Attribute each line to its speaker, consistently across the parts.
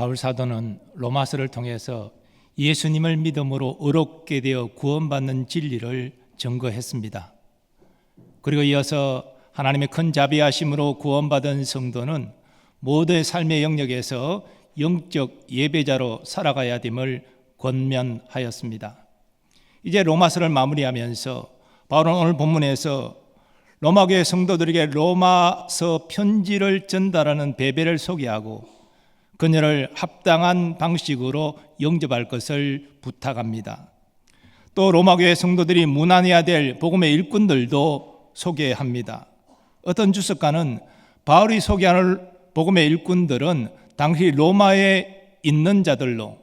Speaker 1: 바울 사도는 로마서를 통해서 예수님을 믿음으로 의롭게 되어 구원받는 진리를 증거했습니다. 그리고 이어서 하나님의 큰 자비하심으로 구원받은 성도는 모두의 삶의 영역에서 영적 예배자로 살아가야 됨을 권면하였습니다. 이제 로마서를 마무리하면서 바울은 오늘 본문에서 로마교회 성도들에게 로마서 편지를 전달하는 베베를 소개하고 그녀를 합당한 방식으로 영접할 것을 부탁합니다. 또 로마교회 성도들이 문안해야 될 복음의 일꾼들도 소개합니다. 어떤 주석가는 바울이 소개하는 복음의 일꾼들은 당시 로마에 있는 자들로,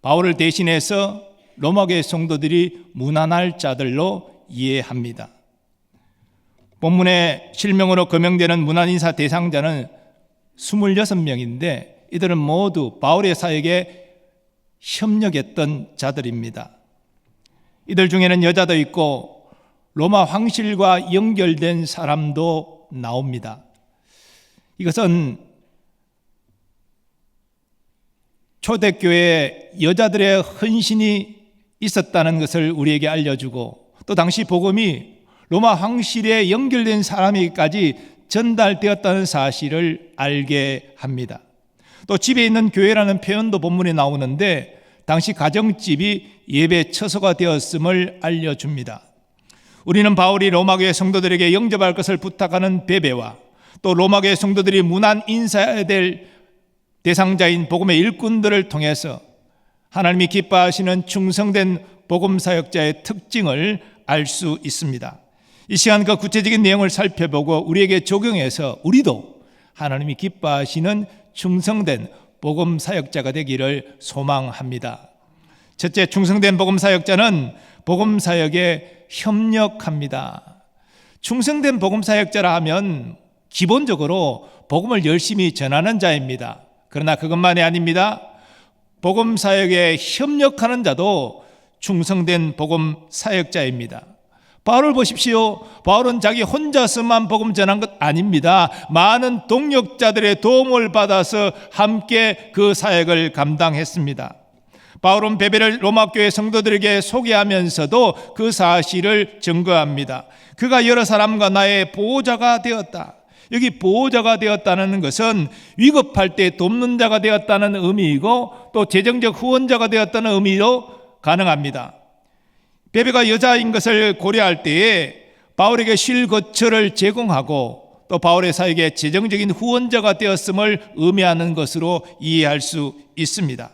Speaker 1: 바울을 대신해서 로마교회 성도들이 문안할 자들로 이해합니다. 본문에 실명으로 거명되는 문안인사 대상자는 26명인데 이들은 모두 바울의 사역에 협력했던 자들입니다. 이들 중에는 여자도 있고 로마 황실과 연결된 사람도 나옵니다. 이것은 초대교회에 여자들의 헌신이 있었다는 것을 우리에게 알려주고 또 당시 복음이 로마 황실에 연결된 사람에게까지 전달되었다는 사실을 알게 합니다. 또 집에 있는 교회라는 표현도 본문에 나오는데 당시 가정집이 예배 처소가 되었음을 알려줍니다. 우리는 바울이 로마교회 성도들에게 영접할 것을 부탁하는 베베와 또 로마교회 성도들이 문안 인사해야 될 대상자인 복음의 일꾼들을 통해서 하나님이 기뻐하시는 충성된 복음사역자의 특징을 알 수 있습니다. 이 시간 그 구체적인 내용을 살펴보고 우리에게 적용해서 우리도 하나님이 기뻐하시는 충성된 복음사역자가 되기를 소망합니다. 첫째, 충성된 복음사역자는 복음사역에 협력합니다. 충성된 복음사역자라 하면 기본적으로 복음을 열심히 전하는 자입니다. 그러나 그것만이 아닙니다. 복음사역에 협력하는 자도 충성된 복음사역자입니다. 바울을 보십시오. 바울은 자기 혼자서만 복음 전한 것 아닙니다. 많은 동역자들의 도움을 받아서 함께 그 사역을 감당했습니다. 바울은 베베를 로마교회 성도들에게 소개하면서도 그 사실을 증거합니다. 그가 여러 사람과 나의 보호자가 되었다. 여기 보호자가 되었다는 것은 위급할 때 돕는 자가 되었다는 의미이고 또 재정적 후원자가 되었다는 의미로 가능합니다. 베베가 여자인 것을 고려할 때에 바울에게 쉴 거처를 제공하고 또 바울의 사역에 재정적인 후원자가 되었음을 의미하는 것으로 이해할 수 있습니다.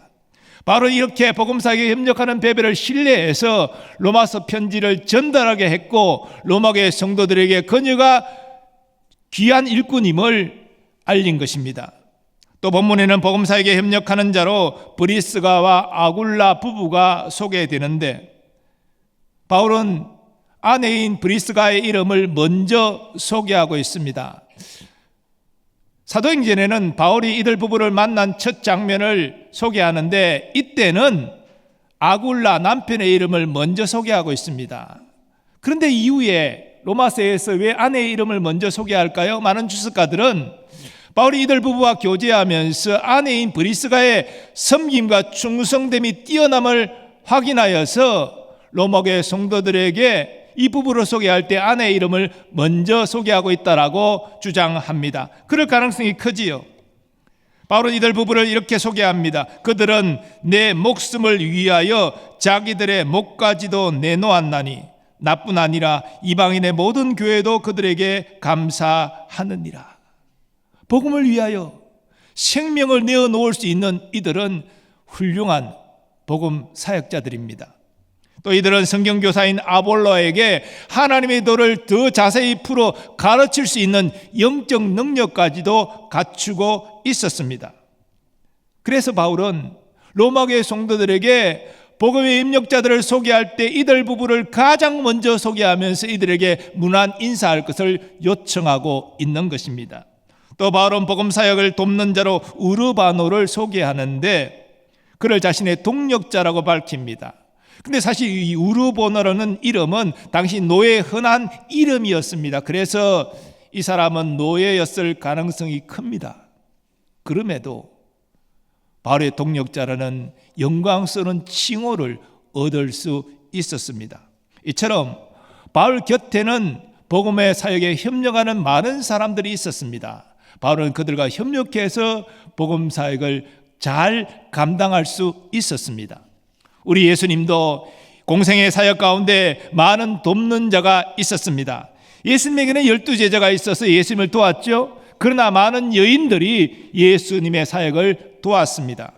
Speaker 1: 바울은 이렇게 복음사역에 협력하는 베베를 신뢰해서 로마서 편지를 전달하게 했고 로마교회 성도들에게 그녀가 귀한 일꾼임을 알린 것입니다. 또 본문에는 복음사역에 협력하는 자로 브리스가와 아굴라 부부가 소개되는데 바울은 아내인 브리스가의 이름을 먼저 소개하고 있습니다. 사도행전에는 바울이 이들 부부를 만난 첫 장면을 소개하는데 이때는 아굴라 남편의 이름을 먼저 소개하고 있습니다. 그런데 이후에 로마서에서 왜 아내의 이름을 먼저 소개할까요? 많은 주석가들은 바울이 이들 부부와 교제하면서 아내인 브리스가의 섬김과 충성됨이 뛰어남을 확인하여서 로마교회 성도들에게 이 부부를 소개할 때 아내의 이름을 먼저 소개하고 있다라고 주장합니다. 그럴 가능성이 크지요. 바울은 이들 부부를 이렇게 소개합니다. 그들은 내 목숨을 위하여 자기들의 목까지도 내놓았나니 나뿐 아니라 이방인의 모든 교회도 그들에게 감사하느니라. 복음을 위하여 생명을 내어놓을 수 있는 이들은 훌륭한 복음 사역자들입니다. 또 이들은 성경교사인 아볼로에게 하나님의 도를 더 자세히 풀어 가르칠 수 있는 영적 능력까지도 갖추고 있었습니다. 그래서 바울은 로마교회 성도들에게 복음의 협력자들을 소개할 때 이들 부부를 가장 먼저 소개하면서 이들에게 문안 인사할 것을 요청하고 있는 것입니다. 또 바울은 복음 사역을 돕는 자로 우르바노를 소개하는데 그를 자신의 동력자라고 밝힙니다. 근데 사실 이 우르바노라는 이름은 당시 노예의 흔한 이름이었습니다. 그래서 이 사람은 노예였을 가능성이 큽니다. 그럼에도 바울의 동역자라는 영광스러운 칭호를 얻을 수 있었습니다. 이처럼 바울 곁에는 복음의 사역에 협력하는 많은 사람들이 있었습니다. 바울은 그들과 협력해서 복음 사역을 잘 감당할 수 있었습니다. 우리 예수님도 공생의 사역 가운데 많은 돕는 자가 있었습니다. 예수님에게는 12제자가 있어서 예수님을 도왔죠. 그러나 많은 여인들이 예수님의 사역을 도왔습니다.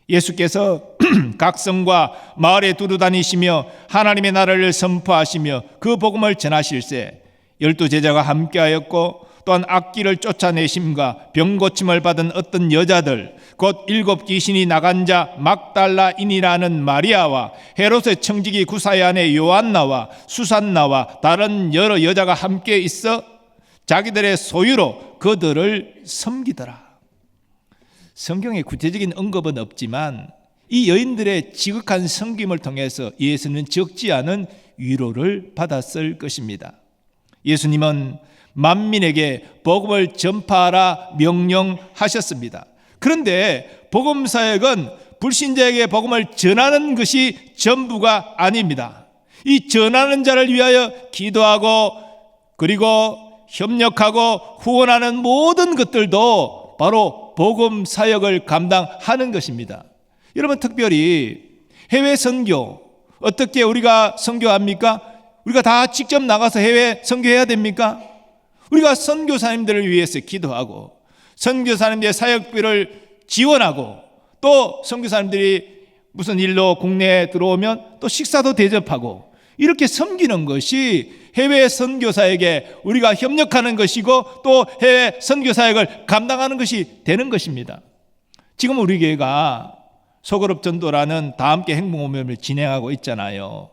Speaker 1: 예수께서 각 성과 마을에 두루 다니시며 하나님의 나라를 선포하시며 그 복음을 전하실세 12제자가 함께하였고, 또한 악귀를 쫓아내심과 병고침을 받은 어떤 여자들, 곧 7 귀신이 나간 자 막달라인이라는 마리아와 헤롯의 청지기 구사의 아내 요한나와 수산나와 다른 여러 여자가 함께 있어 자기들의 소유로 그들을 섬기더라. 성경에 구체적인 언급은 없지만 이 여인들의 지극한 섬김을 통해서 예수는 적지 않은 위로를 받았을 것입니다. 예수님은 만민에게 복음을 전파하라 명령하셨습니다. 그런데 복음 사역은 불신자에게 복음을 전하는 것이 전부가 아닙니다. 이 전하는 자를 위하여 기도하고 그리고 협력하고 후원하는 모든 것들도 바로 복음 사역을 감당하는 것입니다. 여러분, 특별히 해외 선교, 어떻게 우리가 선교합니까? 우리가 다 직접 나가서 해외 선교해야 됩니까? 우리가 선교사님들을 위해서 기도하고 선교사님들의 사역비를 지원하고, 또 선교사님들이 무슨 일로 국내에 들어오면 또 식사도 대접하고, 이렇게 섬기는 것이 해외 선교사에게 우리가 협력하는 것이고 또 해외 선교사역을 감당하는 것이 되는 것입니다. 지금 우리 교회가 소그룹 전도라는 다함께 행복 모임을 진행하고 있잖아요.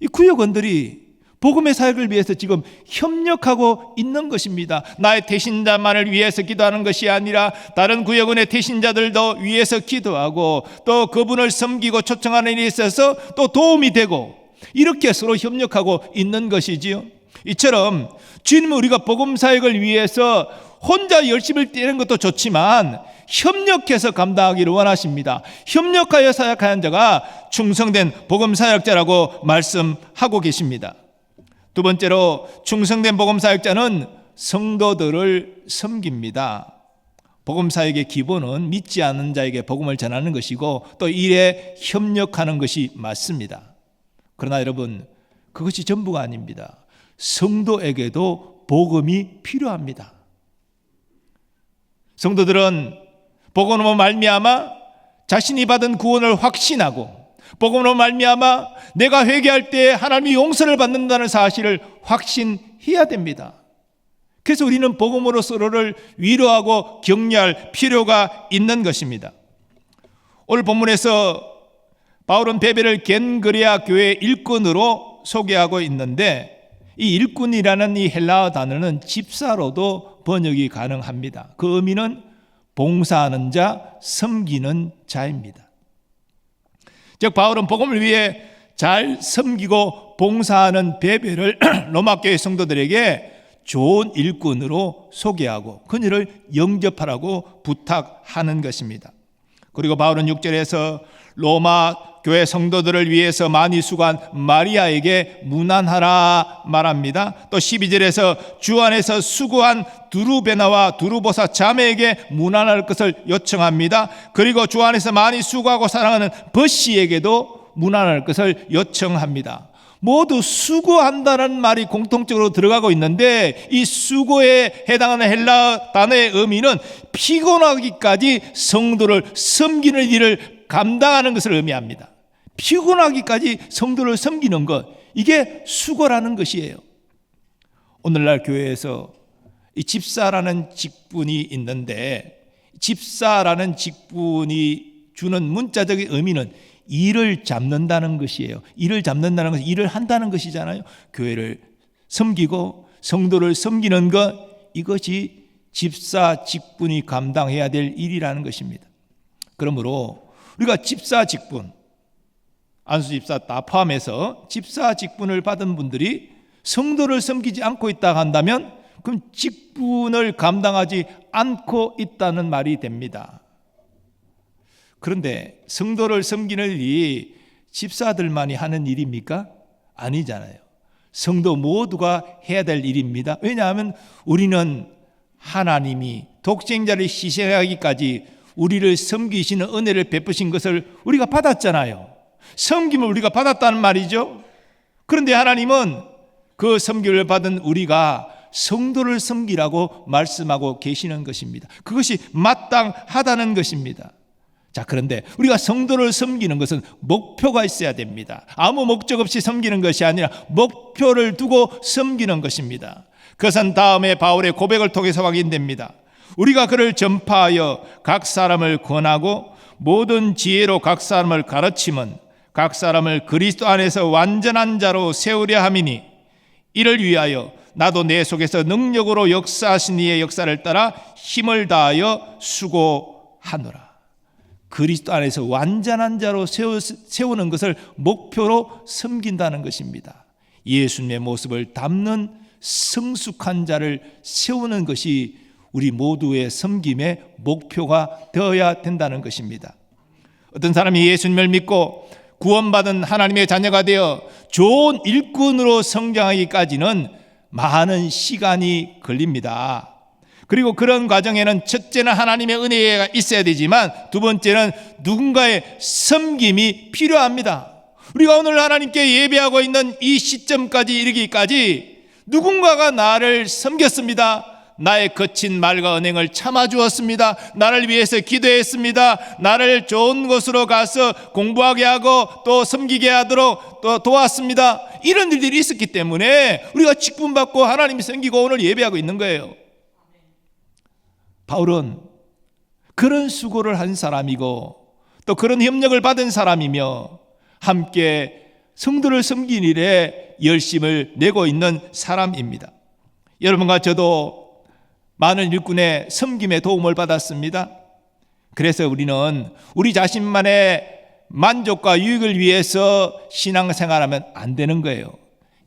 Speaker 1: 이 구역원들이 복음의 사역을 위해서 지금 협력하고 있는 것입니다. 나의 태신자만을 위해서 기도하는 것이 아니라 다른 구역원의 태신자들도 위해서 기도하고 또 그분을 섬기고 초청하는 일에 있어서 또 도움이 되고, 이렇게 서로 협력하고 있는 것이지요. 이처럼 주님은 우리가 복음 사역을 위해서 혼자 열심히 뛰는 것도 좋지만 협력해서 감당하기를 원하십니다. 협력하여 사역하는 자가 충성된 복음 사역자라고 말씀하고 계십니다. 두 번째로, 충성된 복음 사역자는 성도들을 섬깁니다. 복음 사역의 기본은 믿지 않는 자에게 복음을 전하는 것이고 또 일에 협력하는 것이 맞습니다. 그러나 여러분, 그것이 전부가 아닙니다. 성도에게도 복음이 필요합니다. 성도들은 복음으로 말미암아 자신이 받은 구원을 확신하고, 복음으로 말미암아 내가 회개할 때 하나님이 용서를 받는다는 사실을 확신해야 됩니다. 그래서 우리는 복음으로 서로를 위로하고 격려할 필요가 있는 것입니다. 오늘 본문에서 바울은 베베를 겐그레아 교회 일꾼으로 소개하고 있는데, 이 일꾼이라는 이 헬라어 단어는 집사로도 번역이 가능합니다. 그 의미는 봉사하는 자, 섬기는 자입니다. 즉 바울은 복음을 위해 잘 섬기고 봉사하는 베베를 로마 교회 성도들에게 좋은 일꾼으로 소개하고 그녀를 영접하라고 부탁하는 것입니다. 그리고 바울은 6절에서 로마 교회 성도들을 위해서 많이 수고한 마리아에게 문안하라 말합니다. 또 12절에서 주 안에서 수고한 두루베나와 두루보사 자매에게 문안할 것을 요청합니다. 그리고 주 안에서 많이 수고하고 사랑하는 버시에게도 문안할 것을 요청합니다. 모두 수고한다는 말이 공통적으로 들어가고 있는데, 이 수고에 해당하는 헬라 단어의 의미는 피곤하기까지 성도를 섬기는 일을 감당하는 것을 의미합니다. 피곤하기까지 성도를 섬기는 것, 이게 수고라는 것이에요. 오늘날 교회에서 이 집사라는 직분이 있는데, 집사라는 직분이 주는 문자적인 의미는 일을 잡는다는 것이에요. 일을 잡는다는 것은 일을 한다는 것이잖아요. 교회를 섬기고 성도를 섬기는 것, 이것이 집사 직분이 감당해야 될 일이라는 것입니다. 그러므로 우리가 집사 직분, 안수 집사 다 포함해서 집사 직분을 받은 분들이 성도를 섬기지 않고 있다 한다면 그럼 직분을 감당하지 않고 있다는 말이 됩니다. 그런데 성도를 섬기는 일이 집사들만이 하는 일입니까? 아니잖아요. 성도 모두가 해야 될 일입니다. 왜냐하면 우리는 하나님이 독생자를 희생하기까지 우리를 섬기시는 은혜를 베푸신 것을 우리가 받았잖아요. 섬김을 우리가 받았다는 말이죠. 그런데 하나님은 그 섬김을 받은 우리가 성도를 섬기라고 말씀하고 계시는 것입니다. 그것이 마땅하다는 것입니다. 자, 그런데 우리가 성도를 섬기는 것은 목표가 있어야 됩니다. 아무 목적 없이 섬기는 것이 아니라 목표를 두고 섬기는 것입니다. 그것은 다음에 바울의 고백을 통해서 확인됩니다. 우리가 그를 전파하여 각 사람을 권하고 모든 지혜로 각 사람을 가르침은 각 사람을 그리스도 안에서 완전한 자로 세우려 함이니 이를 위하여 나도 내 속에서 능력으로 역사하신 이의 역사를 따라 힘을 다하여 수고하노라. 그리스도 안에서 완전한 자로 세우는 것을 목표로 섬긴다는 것입니다. 예수님의 모습을 담는 성숙한 자를 세우는 것이 우리 모두의 섬김의 목표가 되어야 된다는 것입니다. 어떤 사람이 예수님을 믿고 구원받은 하나님의 자녀가 되어 좋은 일꾼으로 성장하기까지는 많은 시간이 걸립니다. 그리고 그런 과정에는 첫째는 하나님의 은혜가 있어야 되지만 두 번째는 누군가의 섬김이 필요합니다. 우리가 오늘 하나님께 예배하고 있는 이 시점까지 이르기까지 누군가가 나를 섬겼습니다. 나의 거친 말과 언행을 참아주었습니다. 나를 위해서 기도했습니다. 나를 좋은 곳으로 가서 공부하게 하고 또 섬기게 하도록 또 도왔습니다. 이런 일들이 있었기 때문에 우리가 직분받고 하나님이 섬기고 오늘 예배하고 있는 거예요. 바울은 그런 수고를 한 사람이고 또 그런 협력을 받은 사람이며 함께 성도를 섬긴 일에 열심을 내고 있는 사람입니다. 여러분과 저도 많은 일꾼의 섬김에 도움을 받았습니다. 그래서 우리는 우리 자신만의 만족과 유익을 위해서 신앙생활하면 안 되는 거예요.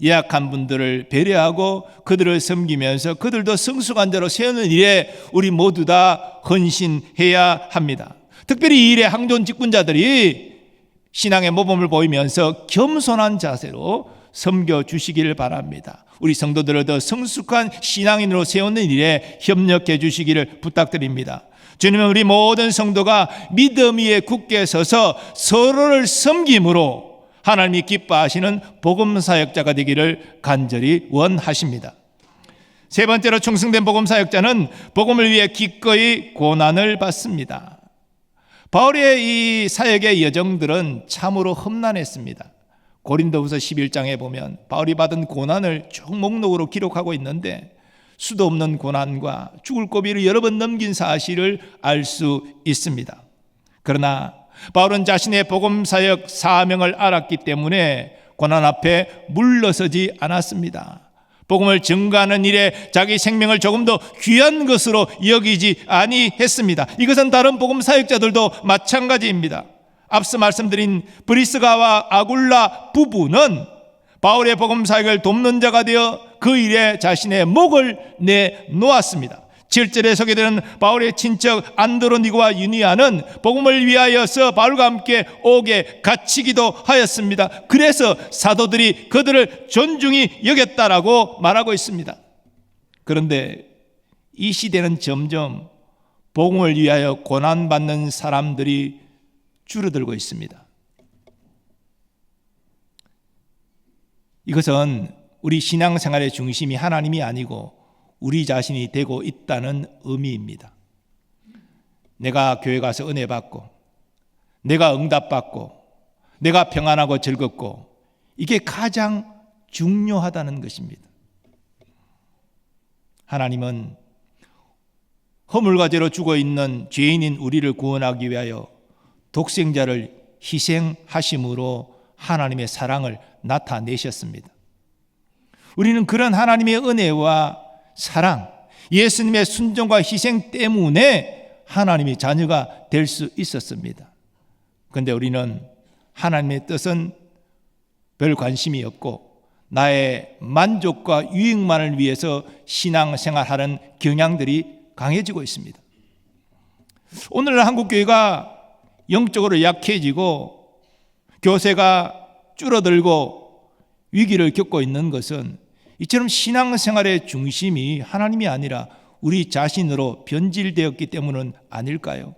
Speaker 1: 예약한 분들을 배려하고 그들을 섬기면서 그들도 성숙한 자로 세우는 일에 우리 모두 다 헌신해야 합니다. 특별히 이 일에 항존 직분자들이 신앙의 모범을 보이면서 겸손한 자세로 섬겨주시기를 바랍니다. 우리 성도들을 더 성숙한 신앙인으로 세우는 일에 협력해 주시기를 부탁드립니다. 주님은 우리 모든 성도가 믿음 위에 굳게 서서 서로를 섬김으로 하나님이 기뻐하시는 복음사역자가 되기를 간절히 원하십니다. 세 번째로 충성된 복음사역자는 복음을 위해 기꺼이 고난을 받습니다. 바울의 이 사역의 여정들은 참으로 험난했습니다. 고린도후서 11장에 보면 바울이 받은 고난을 쭉 목록으로 기록하고 있는데 수도 없는 고난과 죽을 고비를 여러 번 넘긴 사실을 알 수 있습니다. 그러나 바울은 자신의 복음사역 사명을 알았기 때문에 고난 앞에 물러서지 않았습니다. 복음을 증거하는 일에 자기 생명을 조금 더 귀한 것으로 여기지 아니했습니다. 이것은 다른 복음사역자들도 마찬가지입니다. 앞서 말씀드린 브리스가와 아굴라 부부는 바울의 복음사역을 돕는 자가 되어 그 일에 자신의 목을 내놓았습니다. 7절에 소개되는 바울의 친척 안드로니고와 유니아는 복음을 위하여서 바울과 함께 옥에 갇히기도 하였습니다. 그래서 사도들이 그들을 존중히 여겼다라고 말하고 있습니다. 그런데 이 시대는 점점 복음을 위하여 고난받는 사람들이 줄어들고 있습니다. 이것은 우리 신앙생활의 중심이 하나님이 아니고 우리 자신이 되고 있다는 의미입니다. 내가 교회 가서 은혜 받고 내가 응답받고 내가 평안하고 즐겁고 이게 가장 중요하다는 것입니다. 하나님은 허물과 죄로 죽어있는 죄인인 우리를 구원하기 위하여 독생자를 희생하심으로 하나님의 사랑을 나타내셨습니다. 우리는 그런 하나님의 은혜와 사랑, 예수님의 순종과 희생 때문에 하나님의 자녀가 될 수 있었습니다. 그런데 우리는 하나님의 뜻은 별 관심이 없고 나의 만족과 유익만을 위해서 신앙생활하는 경향들이 강해지고 있습니다. 오늘날 한국교회가 영적으로 약해지고 교세가 줄어들고 위기를 겪고 있는 것은 이처럼 신앙생활의 중심이 하나님이 아니라 우리 자신으로 변질되었기 때문은 아닐까요?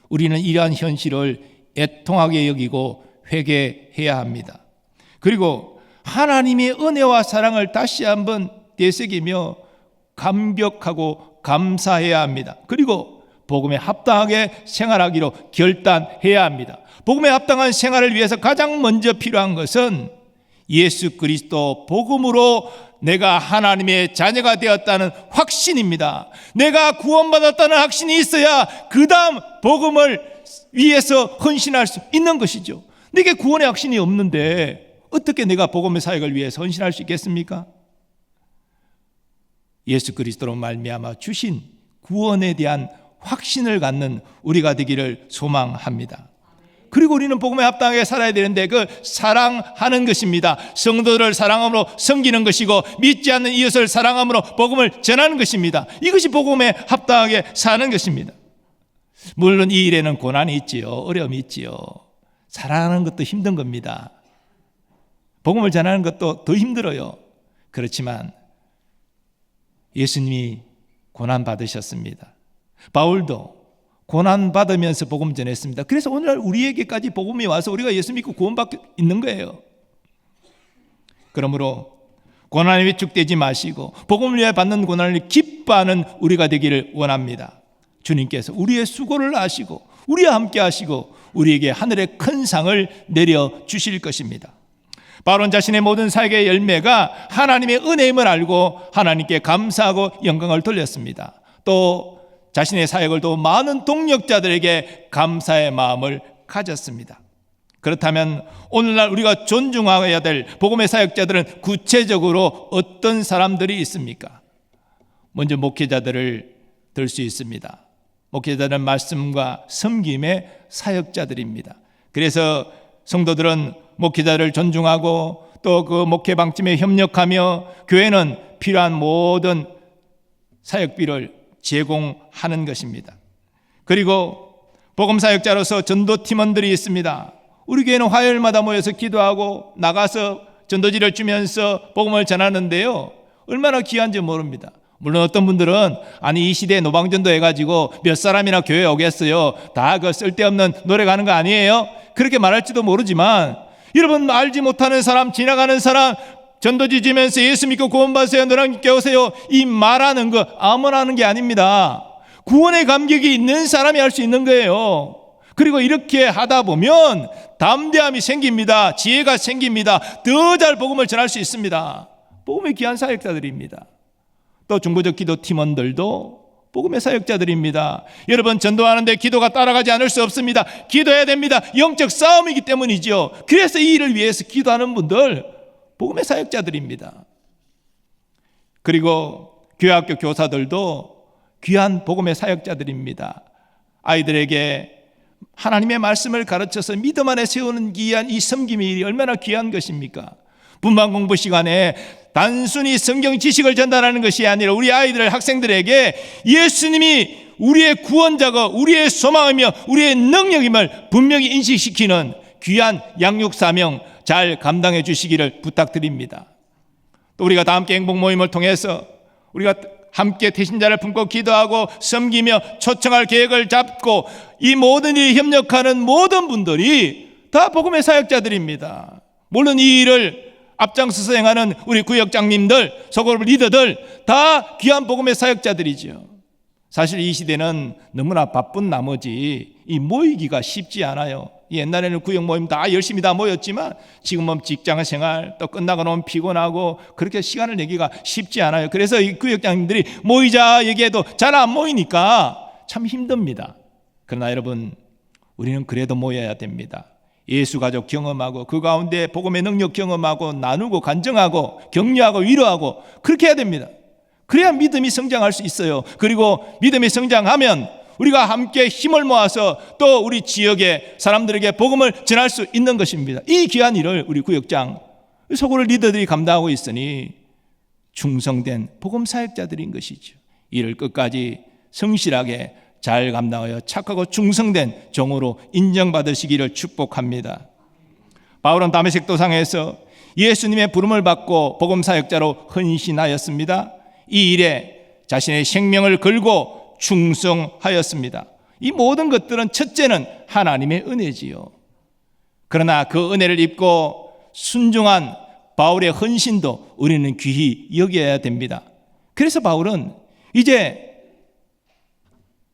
Speaker 1: 우리는 이러한 현실을 애통하게 여기고 회개해야 합니다. 그리고 하나님의 은혜와 사랑을 다시 한번 되새기며 감격하고 감사해야 합니다. 그리고 복음에 합당하게 생활하기로 결단해야 합니다. 복음에 합당한 생활을 위해서 가장 먼저 필요한 것은 예수 그리스도 복음으로 내가 하나님의 자녀가 되었다는 확신입니다. 내가 구원받았다는 확신이 있어야 그 다음 복음을 위해서 헌신할 수 있는 것이죠. 내게 구원의 확신이 없는데 어떻게 내가 복음의 사역을 위해서 헌신할 수 있겠습니까? 예수 그리스도로 말미암아 주신 구원에 대한 확신을 갖는 우리가 되기를 소망합니다. 그리고 우리는 복음에 합당하게 살아야 되는데 그 사랑하는 것입니다. 성도들을 사랑함으로 섬기는 것이고 믿지 않는 이웃을 사랑함으로 복음을 전하는 것입니다. 이것이 복음에 합당하게 사는 것입니다. 물론 이 일에는 고난이 있지요. 어려움이 있지요. 사랑하는 것도 힘든 겁니다. 복음을 전하는 것도 더 힘들어요. 그렇지만 예수님이 고난 받으셨습니다. 바울도 고난 받으면서 복음 전했습니다. 그래서 오늘날 우리에게까지 복음이 와서 우리가 예수 믿고 구원받고 있는 거예요. 그러므로 고난에 위축되지 마시고 복음을 위해 받는 고난을 기뻐하는 우리가 되기를 원합니다. 주님께서 우리의 수고를 아시고 우리와 함께 하시고 우리에게 하늘의 큰 상을 내려주실 것입니다. 바울은 자신의 모든 사역의 열매가 하나님의 은혜임을 알고 하나님께 감사하고 영광을 돌렸습니다. 또 자신의 사역을 더 많은 동력자들에게 감사의 마음을 가졌습니다. 그렇다면 오늘날 우리가 존중해야 될 복음의 사역자들은 구체적으로 어떤 사람들이 있습니까? 먼저 목회자들을 들 수 있습니다. 목회자들은 말씀과 섬김의 사역자들입니다. 그래서 성도들은 목회자를 존중하고 또 그 목회 방침에 협력하며 교회는 필요한 모든 사역비를 제공하는 것입니다. 그리고 복음사역자로서 전도팀원들이 있습니다. 우리 교회는 화요일마다 모여서 기도하고 나가서 전도지를 주면서 복음을 전하는데요, 얼마나 귀한지 모릅니다. 물론 어떤 분들은 아니 이 시대에 노방전도 해가지고 몇 사람이나 교회에 오겠어요, 다 그 쓸데없는 노래 가는 거 아니에요? 그렇게 말할지도 모르지만 여러분, 알지 못하는 사람, 지나가는 사람 전도지 지면서 예수 믿고 구원받으세요, 너랑 함께 오세요, 이 말하는 거 아무나 하는 게 아닙니다. 구원의 감격이 있는 사람이 할 수 있는 거예요. 그리고 이렇게 하다 보면 담대함이 생깁니다. 지혜가 생깁니다. 더 잘 복음을 전할 수 있습니다. 복음의 귀한 사역자들입니다. 또 중보적 기도 팀원들도 복음의 사역자들입니다. 여러분, 전도하는데 기도가 따라가지 않을 수 없습니다. 기도해야 됩니다. 영적 싸움이기 때문이죠. 그래서 이 일을 위해서 기도하는 분들 복음의 사역자들입니다. 그리고 교회학교 교사들도 귀한 복음의 사역자들입니다. 아이들에게 하나님의 말씀을 가르쳐서 믿음 안에 세우는 귀한 이 섬김의 일이 얼마나 귀한 것입니까? 분반 공부 시간에 단순히 성경 지식을 전달하는 것이 아니라 우리 아이들, 학생들에게 예수님이 우리의 구원자고 우리의 소망이며 우리의 능력임을 분명히 인식시키는 귀한 양육 사명 잘 감당해 주시기를 부탁드립니다. 또 우리가 다 함께 행복 모임을 통해서 우리가 함께 태신자를 품고 기도하고 섬기며 초청할 계획을 잡고 이 모든 일에 협력하는 모든 분들이 다 복음의 사역자들입니다. 물론 이 일을 앞장서서 행하는 우리 구역장님들, 소그룹 리더들 다 귀한 복음의 사역자들이죠. 사실 이 시대는 너무나 바쁜 나머지 이 모이기가 쉽지 않아요. 옛날에는 구역 모임 다 열심히 다 모였지만 지금은 직장 생활 또 끝나고 나면 피곤하고 그렇게 시간을 내기가 쉽지 않아요. 그래서 이 구역장님들이 모이자 얘기해도 잘 안 모이니까 참 힘듭니다. 그러나 여러분, 우리는 그래도 모여야 됩니다. 예수 가족 경험하고 그 가운데 복음의 능력 경험하고 나누고 간증하고 격려하고 위로하고 그렇게 해야 됩니다. 그래야 믿음이 성장할 수 있어요. 그리고 믿음이 성장하면 우리가 함께 힘을 모아서 또 우리 지역의 사람들에게 복음을 전할 수 있는 것입니다. 이 귀한 일을 우리 구역장, 소그룹 리더들이 감당하고 있으니 충성된 복음 사역자들인 것이죠. 이를 끝까지 성실하게 잘 감당하여 착하고 충성된 종으로 인정받으시기를 축복합니다. 바울은 다메섹 도상에서 예수님의 부름을 받고 복음 사역자로 헌신하였습니다. 이 일에 자신의 생명을 걸고 충성하였습니다. 이 모든 것들은 첫째는 하나님의 은혜지요. 그러나 그 은혜를 입고 순종한 바울의 헌신도 우리는 귀히 여겨야 됩니다. 그래서 바울은 이제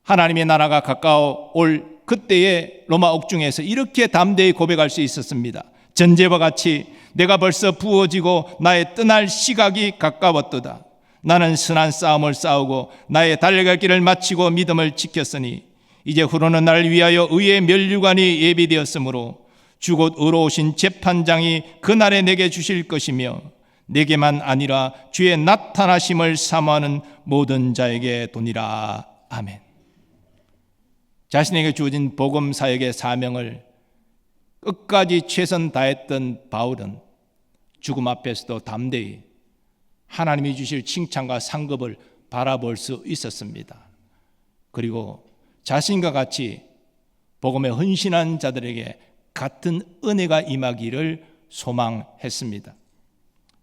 Speaker 1: 하나님의 나라가 가까워 올 그때의 로마 옥중에서 이렇게 담대히 고백할 수 있었습니다. 전제와 같이 내가 벌써 부어지고 나의 떠날 시각이 가까웠도다. 나는 선한 싸움을 싸우고 나의 달려갈 길을 마치고 믿음을 지켰으니 이제 후로는 나를 위하여 의의 면류관이 예비되었으므로 주 곧 의로우신 재판장이 그날에 내게 주실 것이며 내게만 아니라 주의 나타나심을 사모하는 모든 자에게 도니라. 아멘. 자신에게 주어진 복음 사역의 사명을 끝까지 최선 다했던 바울은 죽음 앞에서도 담대히 하나님이 주실 칭찬과 상급을 바라볼 수 있었습니다. 그리고 자신과 같이 복음에 헌신한 자들에게 같은 은혜가 임하기를 소망했습니다.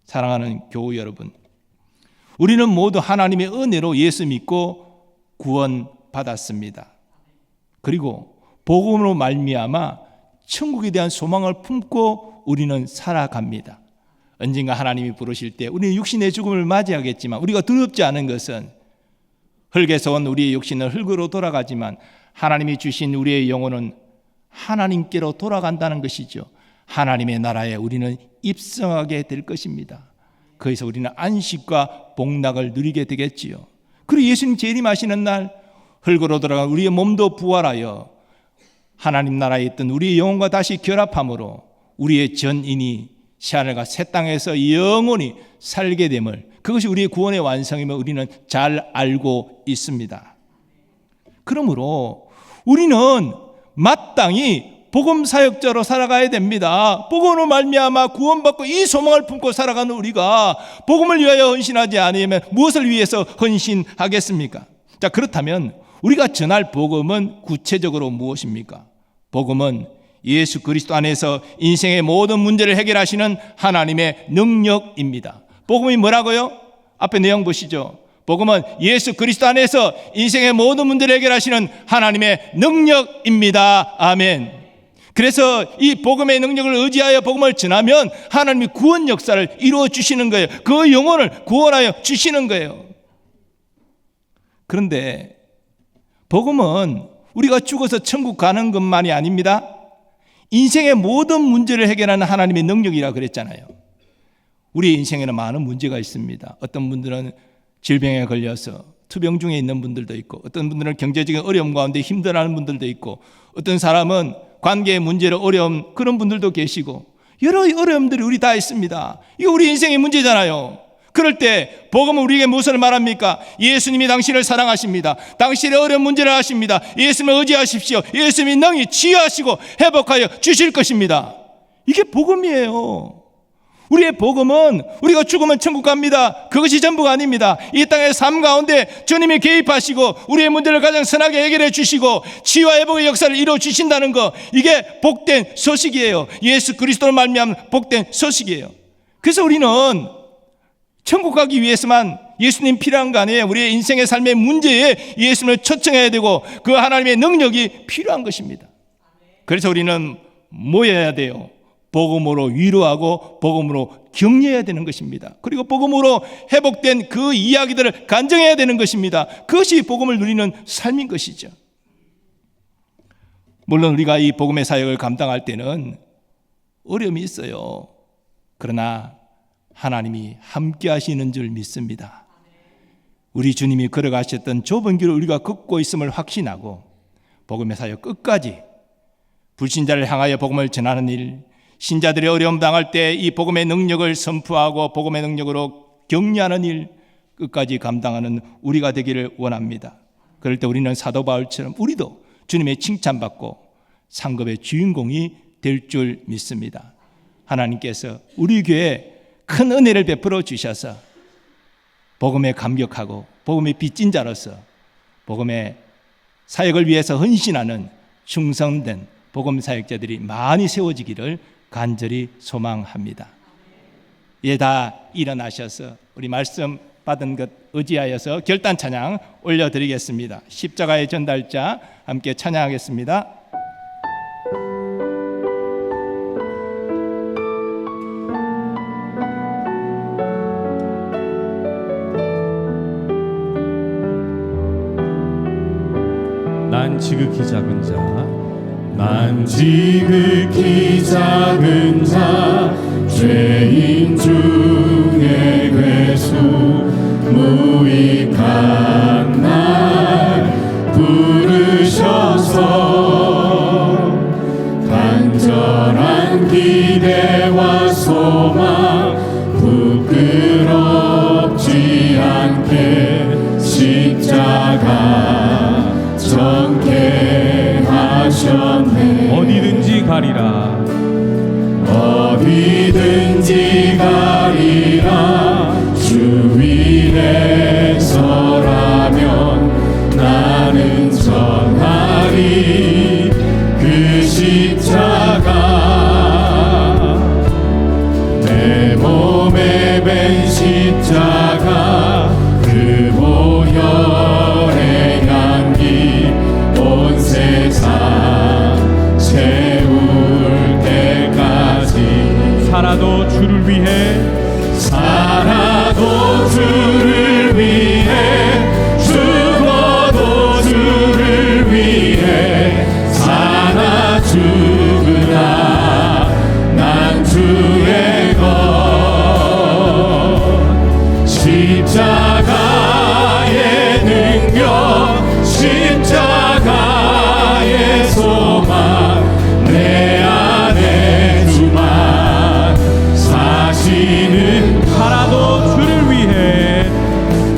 Speaker 1: 사랑하는 교우 여러분, 우리는 모두 하나님의 은혜로 예수 믿고 구원받았습니다. 그리고 복음으로 말미암아 천국에 대한 소망을 품고 우리는 살아갑니다. 언젠가 하나님이 부르실 때 우리는 육신의 죽음을 맞이하겠지만 우리가 두렵지 않은 것은 흙에서 온 우리의 육신은 흙으로 돌아가지만 하나님이 주신 우리의 영혼은 하나님께로 돌아간다는 것이죠. 하나님의 나라에 우리는 입성하게 될 것입니다. 거기서 우리는 안식과 복락을 누리게 되겠지요. 그리고 예수님 재림하시는 날 흙으로 돌아간 우리의 몸도 부활하여 하나님 나라에 있던 우리의 영혼과 다시 결합함으로 우리의 전인이 새하늘과 새 땅에서 영원히 살게 됨을, 그것이 우리의 구원의 완성임을 우리는 잘 알고 있습니다. 그러므로 우리는 마땅히 복음 사역자로 살아가야 됩니다. 복음으로 말미암아 구원받고 이 소망을 품고 살아가는 우리가 복음을 위하여 헌신하지 않으면 무엇을 위해서 헌신하겠습니까? 자, 그렇다면 우리가 전할 복음은 구체적으로 무엇입니까? 복음은 예수 그리스도 안에서 인생의 모든 문제를 해결하시는 하나님의 능력입니다. 복음이 뭐라고요? 앞에 내용 보시죠. 복음은 예수 그리스도 안에서 인생의 모든 문제를 해결하시는 하나님의 능력입니다. 아멘. 그래서 이 복음의 능력을 의지하여 복음을 전하면 하나님이 구원 역사를 이루어 주시는 거예요. 그 영혼을 구원하여 주시는 거예요. 그런데 복음은 우리가 죽어서 천국 가는 것만이 아닙니다. 인생의 모든 문제를 해결하는 하나님의 능력이라 그랬잖아요. 우리 인생에는 많은 문제가 있습니다. 어떤 분들은 질병에 걸려서 투병 중에 있는 분들도 있고, 어떤 분들은 경제적인 어려움 가운데 힘들어하는 분들도 있고, 어떤 사람은 관계의 문제로 어려운 그런 분들도 계시고, 여러 어려움들이 우리 다 있습니다. 이거 우리 인생의 문제잖아요. 그럴 때 복음은 우리에게 무엇을 말합니까? 예수님이 당신을 사랑하십니다. 당신의 어려운 문제를 아십니다. 예수님을 의지하십시오. 예수님이 능히 치유하시고 회복하여 주실 것입니다. 이게 복음이에요. 우리의 복음은 우리가 죽으면 천국 갑니다. 그것이 전부가 아닙니다. 이 땅의 삶 가운데 주님이 개입하시고 우리의 문제를 가장 선하게 해결해 주시고 치유와 회복의 역사를 이루어 주신다는 것, 이게 복된 소식이에요. 예수 그리스도를 말미암은 복된 소식이에요. 그래서 우리는 천국 가기 위해서만 예수님 필요한 거 아니에요. 우리의 인생의 삶의 문제에 예수님을 초청해야 되고 그 하나님의 능력이 필요한 것입니다. 그래서 우리는 모여야 돼요. 복음으로 위로하고 복음으로 격려해야 되는 것입니다. 그리고 복음으로 회복된 그 이야기들을 간증해야 되는 것입니다. 그것이 복음을 누리는 삶인 것이죠. 물론 우리가 이 복음의 사역을 감당할 때는 어려움이 있어요. 그러나 하나님이 함께 하시는 줄 믿습니다. 우리 주님이 걸어가셨던 좁은 길을 우리가 걷고 있음을 확신하고 복음의 사역 끝까지 불신자를 향하여 복음을 전하는 일, 신자들이 어려움 당할 때 이 복음의 능력을 선포하고 복음의 능력으로 격려하는 일 끝까지 감당하는 우리가 되기를 원합니다. 그럴 때 우리는 사도 바울처럼 우리도 주님의 칭찬받고 상급의 주인공이 될 줄 믿습니다. 하나님께서 우리 교회에 큰 은혜를 베풀어 주셔서 복음에 감격하고 복음의 빚진 자로서 복음의 사역을 위해서 헌신하는 충성된 복음 사역자들이 많이 세워지기를 간절히 소망합니다. 예, 다 일어나셔서 우리 말씀 받은 것 의지하여서 결단 찬양 올려드리겠습니다. 십자가의 전달자 함께 찬양하겠습니다.
Speaker 2: 난 지극히 작은 자,
Speaker 3: 난 지극히 작은 자, 죄인 중에 괴수, 무익한 날 부르셔서 간절한 기대와 소망 부끄럽지 않게 십자가 정케 하셨네.
Speaker 2: 어디든지 가리라,
Speaker 3: 어디든지 가리라. 주 위에 서라면 나는 전하리 그 십자가. 내 몸에 밴 십자가, 그 보혈의 향기 온 세상 채울 때까지.
Speaker 2: 살아도 주를 위해,
Speaker 3: 살아도 주를 위해, 죽어도 주를 위해, 사나 죽으나 난 주의 것. 십자가의 능력, 십자가의 소망, 내 안에 주만 사시는.
Speaker 2: 살아도 주를 위해,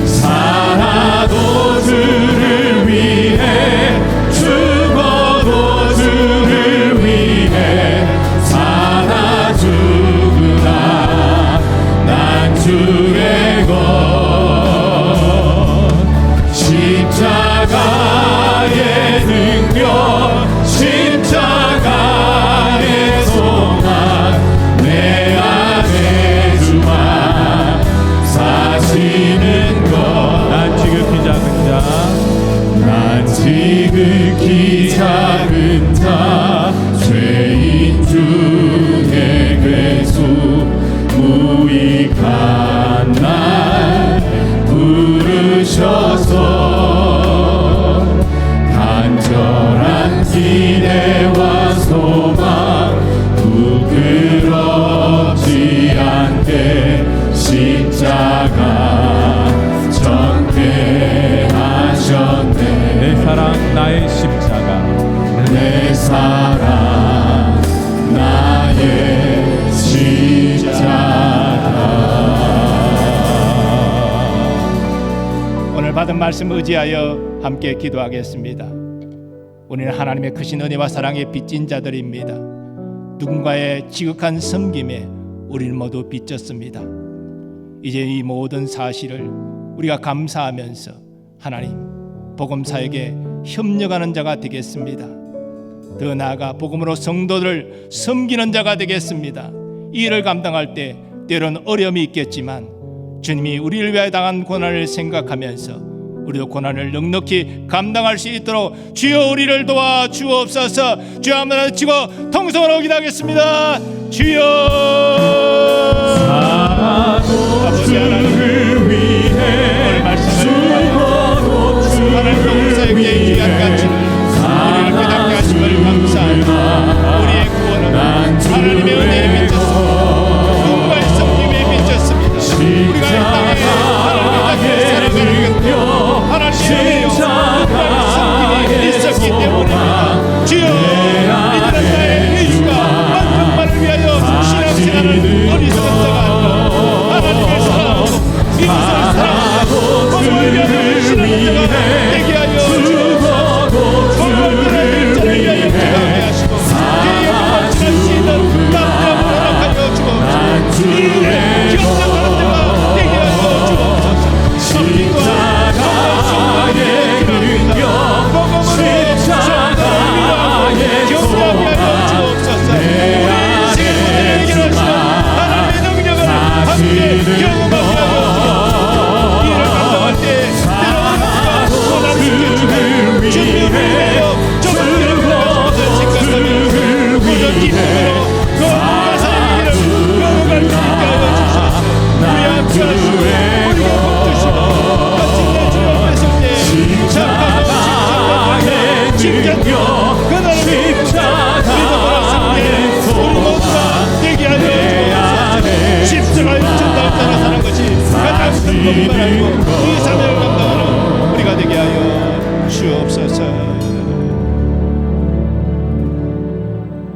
Speaker 3: 살아도 주를 위해, 죽어도 주를 위해, 사나 죽으나 난 주의 것. 십자가의 능력, 십자가의 소망, 내 안에 주만 사시는 것.
Speaker 2: 난 지극히 작은 자,
Speaker 3: 난 지극히 작은 자, 죄인 중에 괴수, 무익한 날 부르셔서 간절한 기대와 소망 부끄럽지 않게 십자가 정케 하셨네.
Speaker 2: 내 사랑 나의 십자가,
Speaker 3: 내 사랑 나의 십자가.
Speaker 1: 오늘 받은 말씀 의지하여 함께 기도하겠습니다. 우리는 하나님의 크신 은혜와 사랑에 빚진 자들입니다. 누군가의 지극한 섬김에 우리는 모두 빚졌습니다. 이제 이 모든 사실을 우리가 감사하면서 하나님 복음 사역에 협력하는 자가 되겠습니다. 더 나아가 복음으로 성도들을 섬기는 자가 되겠습니다. 이 일을 감당할 때 때로는 어려움이 있겠지만 주님이 우리를 위하여 당한 고난을 생각하면서 우리도 고난을 넉넉히 감당할 수 있도록 주여 우리를 도와 주옵소서. 주여 한번 치고 통성으로 기도하겠습니다. 주여.
Speaker 3: 살아도 주를 위해, 죽어도 주를 위해,
Speaker 1: 우리를 깨닫게 하심을 감사합니다. 우리의 구원은 하나님의 은혜에 미쳤습니다. 누군가의 섬김에 미쳤습니다. 우리가 이 땅에 하나님의 살아가는 것도 하나님의 섬김이 있었기 때문입니다. 주여 이들은 나의 의지가 만족만을 위하여 신앙생활을 어리석은 자가 아니라 하나님을 사랑하고 이웃을 사랑하고 복음을 위하여 신앙생활을 되게 하여 주옵소서. 그날을
Speaker 3: 십자가의
Speaker 1: 우리 모두가 되게 하여 주옵소서. 십자가의 전달자로 사는 것이 가장 큰 복음을 알고 이 사명을 감당하는 우리가 되게 하여 주옵소서.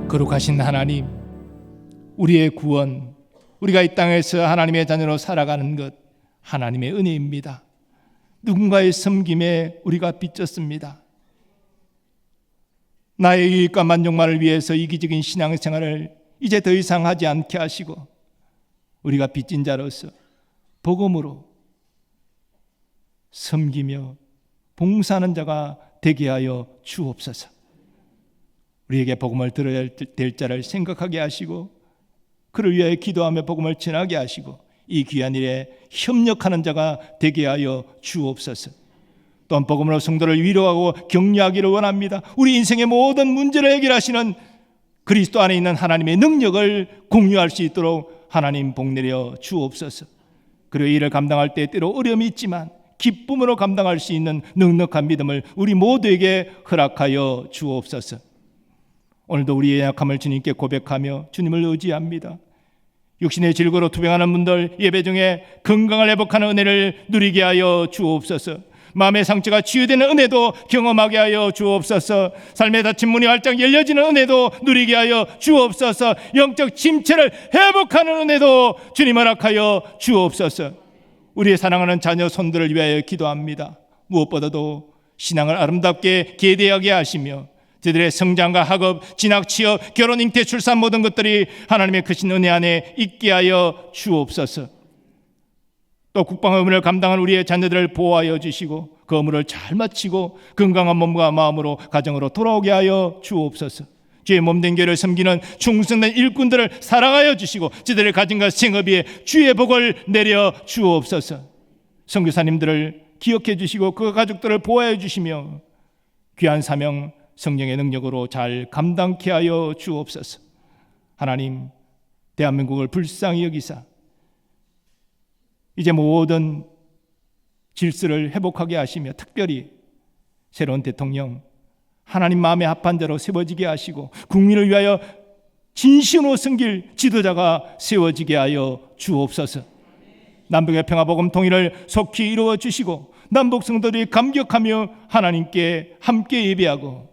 Speaker 1: 거룩하신 하나님, 우리의 구원, 우리가 이 땅에서 하나님의 자녀로 살아가는 것 하나님의 은혜입니다. 누군가의 섬김에 우리가 빚졌습니다. 나의 유익과 만족만을 위해서 이기적인 신앙생활을 이제 더 이상 하지 않게 하시고 우리가 빚진 자로서 복음으로 섬기며 봉사하는 자가 되게 하여 주옵소서. 우리에게 복음을 들어야 될 자를 생각하게 하시고 그를 위하여 기도하며 복음을 전하게 하시고 이 귀한 일에 협력하는 자가 되게 하여 주옵소서. 또한 복음으로 성도를 위로하고 격려하기를 원합니다. 우리 인생의 모든 문제를 해결하시는 그리스도 안에 있는 하나님의 능력을 공유할 수 있도록 하나님 복내려 주옵소서. 그리고 이를 감당할 때 때로 어려움이 있지만 기쁨으로 감당할 수 있는 넉넉한 믿음을 우리 모두에게 허락하여 주옵소서. 오늘도 우리의 약함을 주님께 고백하며 주님을 의지합니다. 육신의 질고로 투병하는 분들 예배 중에 건강을 회복하는 은혜를 누리게 하여 주옵소서. 마음의 상처가 치유되는 은혜도 경험하게 하여 주옵소서. 삶의 닫힌 문이 활짝 열려지는 은혜도 누리게 하여 주옵소서. 영적 침체를 회복하는 은혜도 주님 허락하여 주옵소서. 우리의 사랑하는 자녀 손들을 위하여 기도합니다. 무엇보다도 신앙을 아름답게 계대하게 하시며 저들의 성장과 학업, 진학, 취업, 결혼, 잉태, 출산 모든 것들이 하나님의 크신 은혜 안에 있게 하여 주옵소서. 또 국방 의무를 감당한 우리의 자녀들을 보호하여 주시고 그 의무를 잘 마치고 건강한 몸과 마음으로 가정으로 돌아오게 하여 주옵소서. 주의 몸된 교회를 섬기는 충성된 일꾼들을 사랑하여 주시고 저들의 가정과 생업 위에 주의 복을 내려 주옵소서. 선교사님들을 기억해 주시고 그 가족들을 보호하여 주시며 귀한 사명 성령의 능력으로 잘 감당케 하여 주옵소서. 하나님, 대한민국을 불쌍히 여기사 이제 모든 질서를 회복하게 하시며 특별히 새로운 대통령 하나님 마음에 합한 자로 세워지게 하시고 국민을 위하여 진심으로 섬길 지도자가 세워지게 하여 주옵소서. 남북의 평화복음 통일을 속히 이루어 주시고 남북 성도들이 감격하며 하나님께 함께 예배하고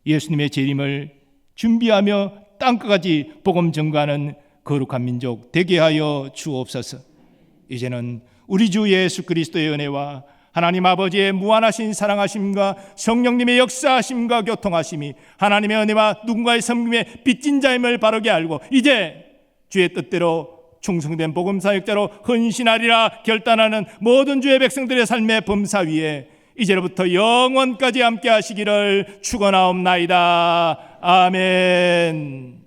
Speaker 1: 예수님의 재림을 준비하며 땅끝까지 복음 전가하는 거룩한 민족 되게 하여 주옵소서. 이제는 우리 주 예수 그리스도의 은혜와 하나님 아버지의 무한하신 사랑하심과 성령님의 역사하심과 교통하심이 하나님의 은혜와 누군가의 섬김에 빚진 자임을 바르게 알고 이제 주의 뜻대로 충성된 복음사역자로 헌신하리라 결단하는 모든 주의 백성들의 삶의 범사 위에 이제로부터 영원까지 함께 하시기를 축원하옵나이다. 아멘.